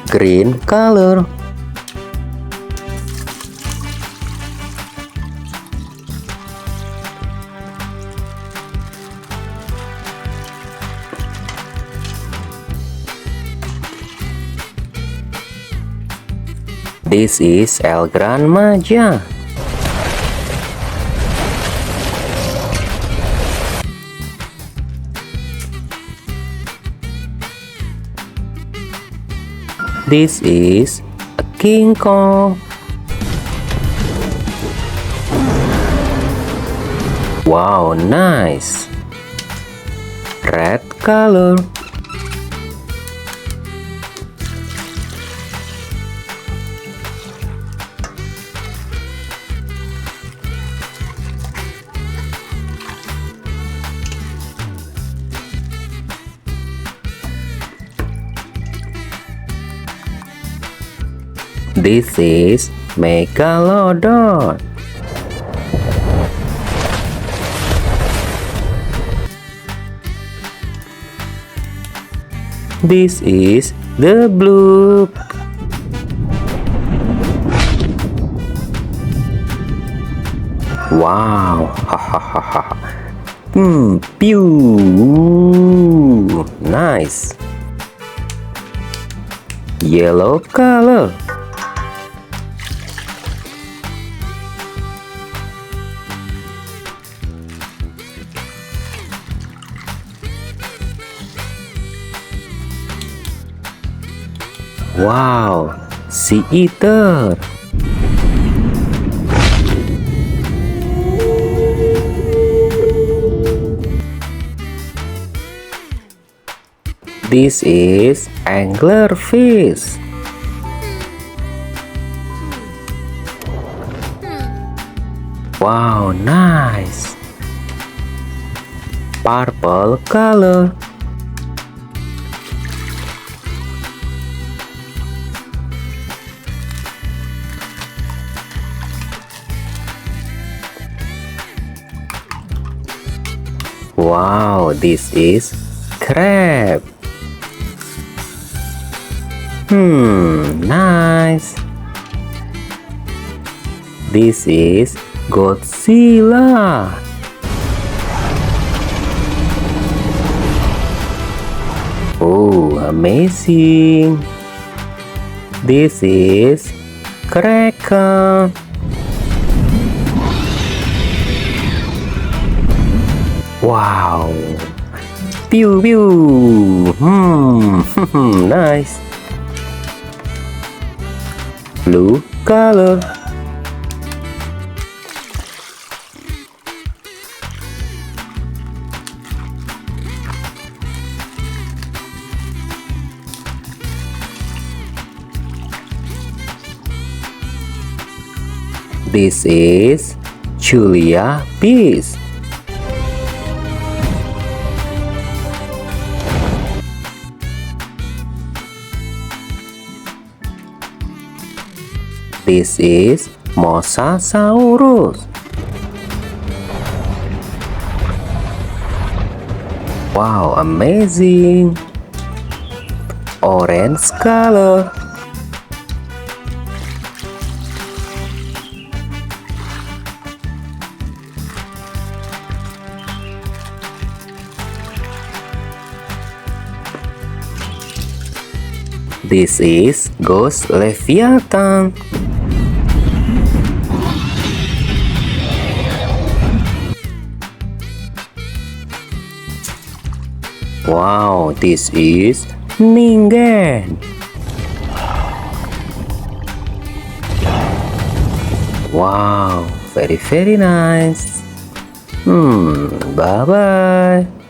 Green color. This is El Gran Maja. This is a King Kong. Wow, nice. Red color. This is Megalodon. This is the blue. Wow, hahaha. Pew. Nice. Yellow color. Wow, sea eater. This is anglerfish. Wow, nice. Purple color. Wow, this is crab. Nice. This is Godzilla. Oh, amazing. This is Kraken. Wow. Pew pew. Nice. Blue color. This is Julia Fish. This is Mosasaurus. Wow, amazing. Orange color. This is Ghost Leviathan. Wow, this is Ningen. Wow, very nice. Bye bye.